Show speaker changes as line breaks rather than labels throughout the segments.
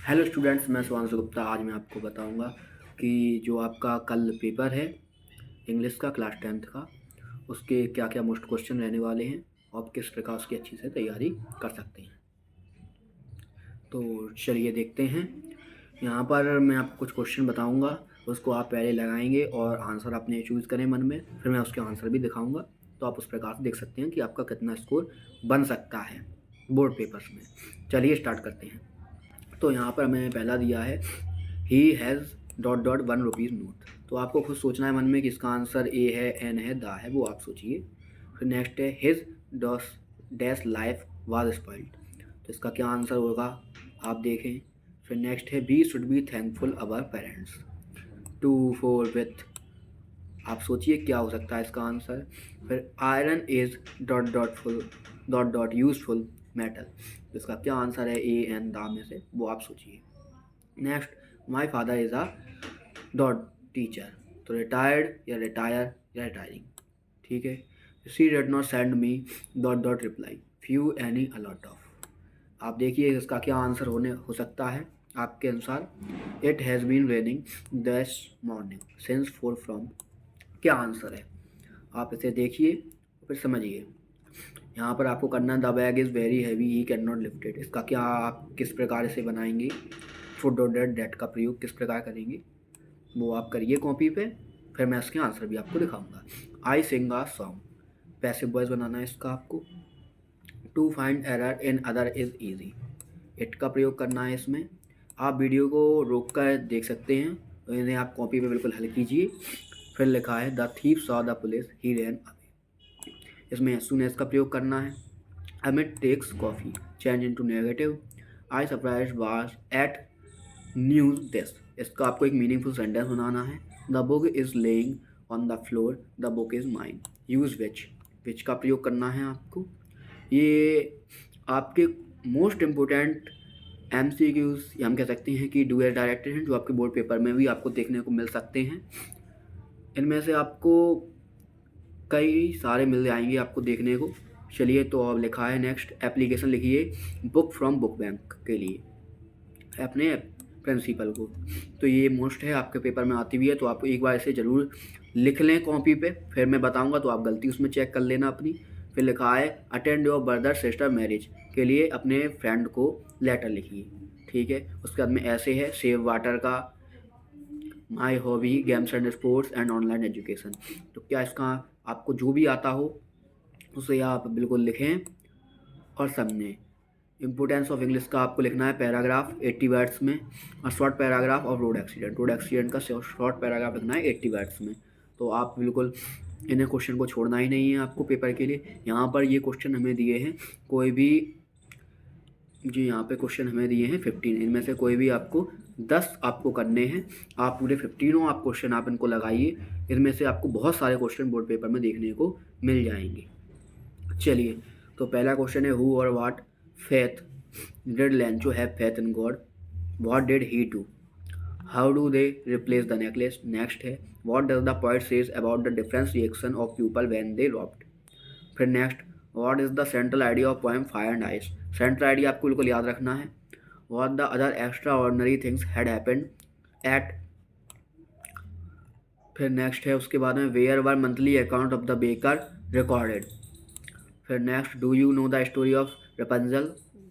Hello students, मैं शिवांशु गुप्ता। आज मैं आपको बताऊंगा कि जो आपका कल पेपर है इंग्लिश का क्लास 10th का, उसके क्या क्या मोस्ट क्वेश्चन रहने वाले हैं और किस प्रकार उसकी अच्छी से तैयारी कर सकते हैं। तो चलिए देखते हैं। यहाँ पर मैं आपको कुछ क्वेश्चन बताऊंगा, उसको आप पहले लगाएंगे और आंसर अपने चूज़ करें मन में, फिर मैं उसके आंसर भी दिखाऊंगा। तो आप उस प्रकार से देख सकते हैं कि आपका कितना स्कोर बन सकता है बोर्ड पेपर्स में। चलिए स्टार्ट करते हैं। तो यहाँ पर मैंने पहला दिया है he has dot dot 1 rupees note. तो आपको खुद सोचना है मन में कि इसका आंसर ए है, एन है, दा है, वो आप सोचिए। फिर नेक्स्ट है his dots dash life was spoiled. तो इसका क्या आंसर होगा आप देखें। फिर नेक्स्ट है be should be thankful our parents. To for with, आप सोचिए क्या हो सकता है इसका आंसर। फिर iron is dot dot full dot dot useful metal. तो इसका क्या आंसर है ए एन दा में से, वो आप सोचिए। Next, my father is a dot teacher. तो रिटायर्ड या रिटायर या रिटायरिंग, ठीक है। She did not send me dot dot reply few any a lot of. आप देखिए इसका क्या आंसर हो सकता है आपके अनुसार। It has been raining this morning since 4 from. क्या आंसर है आप इसे देखिए फिर समझिए। यहाँ पर आपको करना the bag is very heavy he can not lift it. इसका क्या आप किस प्रकार से बनाएंगे, फुट डॉट डेट डेट का प्रयोग किस प्रकार करेंगे वो आप करिए कॉपी पे, फिर मैं इसके आंसर भी आपको दिखाऊंगा। I sing a song, passive voice बनाना है इसका आपको। To find error in other is easy, it का प्रयोग करना है इसमें। आप वीडियो को रोक कर देख सकते हैं, तो इन्हें आप कॉपी पे बिल्कुल हल कीजिए। फिर लिखा है the thief saw the police he ran away. इसमें एज सून एज का प्रयोग करना है। Amit takes coffee, change into negative. I surprise was at news this. इसका आपको एक मीनिंगफुल सेंटेंस बनाना है। The book is lying on the floor, the book is mine. Use which का प्रयोग करना है आपको। ये आपके मोस्ट इम्पोर्टेंट MCQs हम कह सकते हैं कि डू एज डायरेक्टेड हैं, जो आपके बोर्ड पेपर में भी आपको देखने को मिल सकते हैं। इनमें से आपको कई सारे मिल जाएंगे आपको देखने को। चलिए, तो अब लिखा है नेक्स्ट एप्लीकेशन लिखिए बुक फ्रॉम बुक बैंक के लिए अपने प्रिंसिपल को। तो ये मोस्ट है, आपके पेपर में आती भी है, तो आप एक बार इसे ज़रूर लिख लें कॉपी पे, फिर मैं बताऊंगा तो आप गलती उसमें चेक कर लेना अपनी। फिर लिखा है attend your brother sister marriage के लिए अपने फ्रेंड को लेटर लिखिए, ठीक है। उसके बाद में ऐसे है सेव वाटर का, my hobby games and sports and online education. तो क्या इसका आपको जो भी आता हो उसे आप बिल्कुल लिखें और समझें। इम्पोर्टेंस ऑफ इंग्लिश का आपको लिखना है पैराग्राफ 80 वर्ड्स में, और short paragraph of road accident का शॉर्ट पैराग्राफ लिखना है 80 वर्ड्स में। तो आप बिल्कुल इन्हें क्वेश्चन को छोड़ना ही नहीं है आपको पेपर के लिए। यहाँ पर ये क्वेश्चन हमें दिए हैं कोई भी, जी यहाँ पे क्वेश्चन हमें दिए हैं 15, इनमें से कोई भी आपको 10 आपको करने हैं। आप पूरे 15 आप क्वेश्चन आप इनको लगाइए, इनमें से आपको बहुत सारे क्वेश्चन बोर्ड पेपर में देखने को मिल जाएंगे। चलिए, तो पहला क्वेश्चन है हु और what faith did Lencho have faith in God, what did he do, how do they replace the necklace. Next है what does the poet says about the difference reaction of people when they robbed. फिर next what is the central idea of poem fire and ice. Central idea आपको बिल्कुल याद रखना है। What the other extraordinary things had happened at. फिर next है उसके बाद में where were monthly account of the baker recorded. फिर next do you know the story of Rapunzel,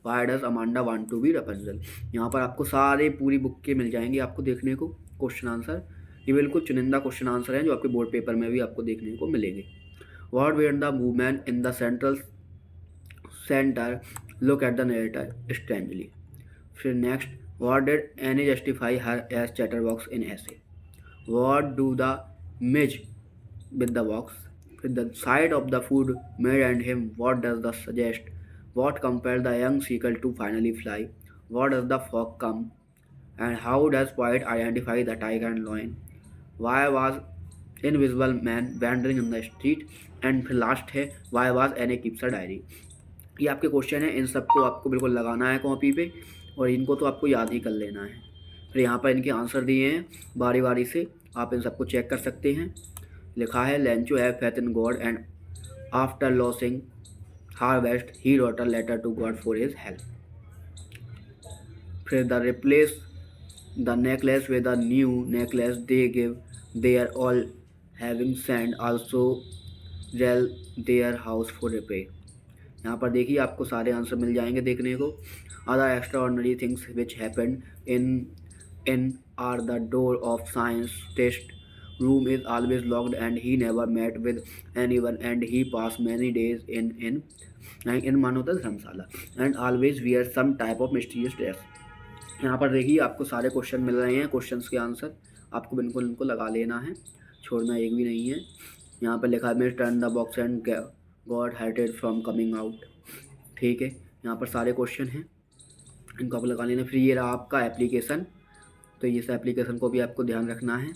why does Amanda want to be Rapunzel. यहाँ पर आपको सारे पूरी बुक के मिल जाएंगे आपको देखने को क्वेश्चन आंसर। ये बिल्कुल चुनिंदा क्वेश्चन आंसर हैं जो आपके बोर्ड पेपर में भी आपको देखने को मिलेंगे। What were the women in the central center look at the narrator strangely. फिर next what did Annie justify her as chatterbox in essay. What do the Mij with the box. With the sight of the food made and him, what does the suggest? What compelled the young seagull to finally fly? What does the fog come? And how does poet identify the tiger and lion? Why was invisible man wandering in the street? And फिर last है why was any keeps a diary। ये आपके question है, इन सबको आपको बिल्कुल लगाना है कॉपी पे और इनको तो आपको याद ही कर लेना है। फिर यहाँ पर इनके आंसर दिए हैं बारी बारी से, आप इन सबको चेक कर सकते हैं। लिखा है Lencho have faith in God and after losing harvest he wrote a letter to God for his help. फिर the replace the necklace with the new necklace they give, they are all having send also rail their house for repair. यहाँ पर देखिए आपको सारे answer मिल जाएंगे देखने को। Other extraordinary things which happened in are the door of science test room is always locked and he never met with anyone and he pass many days in मानो होता है dharamshala and always wear some type of mysterious dress. यहाँ पर देखिए आपको सारे question मिल रहे हैं, क्वेश्चंस के आंसर आपको बिल्कुल इनको लगा लेना है, छोड़ना एक भी नहीं है। यहाँ पर लिखा है miss turn the box and God heighted from coming out. ठीक है, यहाँ पर सारे क्वेश्चन हैं, इनको आप लगा लेना। फिर ये रहा आपका एप्लीकेशन, तो इस एप्लीकेशन को भी आपको ध्यान रखना है।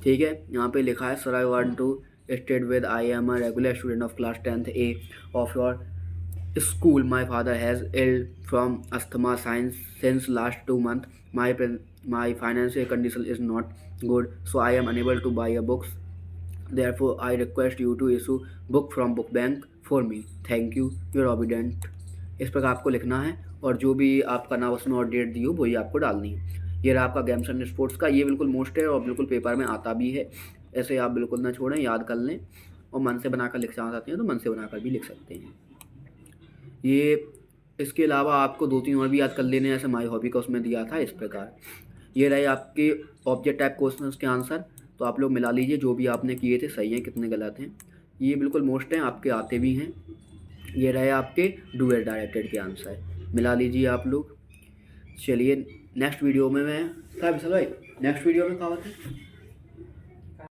ठीक है, यहाँ पे लिखा है sir I want to state with I am a regular student of class 10th A of your school. My father has ill from asthma since since last 2 months. My financial condition is not good, so I am unable to buy a books. Therefore, I request you to issue book from book bank for me. Thank you, your obedient. इस प्रकार आपको लिखना है और जो भी आपका नाम उसमें और डेट दी हो वही आपको डालनी है। ये रहा आपका गेम्स एंड स्पोर्ट्स का, ये बिल्कुल मोस्ट है और बिल्कुल पेपर में आता भी है। ऐसे आप बिल्कुल ना छोड़ें, याद कर लें और मन से बनाकर लिखना चाहते हैं तो मन से बनाकर भी लिख सकते हैं। ये इसके अलावा आपको 2-3 और भी याद कर लेने हैं, जैसे माई हॉबी का उसमें दिया था इस प्रकार। ये रहे आपके ऑब्जेक्ट टाइप क्वेश्चंस के आंसर, तो आप लोग मिला लीजिए जो भी आपने किए थे सही हैं कितने गलत हैं। ये बिल्कुल मोस्ट हैं, आपके आते भी हैं। ये रहे आपके डू एट डायरेक्टेड के आंसर, मिला लीजिए आप लोग। चलिए नेक्स्ट वीडियो में मैं क्या भाई नेक्स्ट वीडियो में क्या होता है।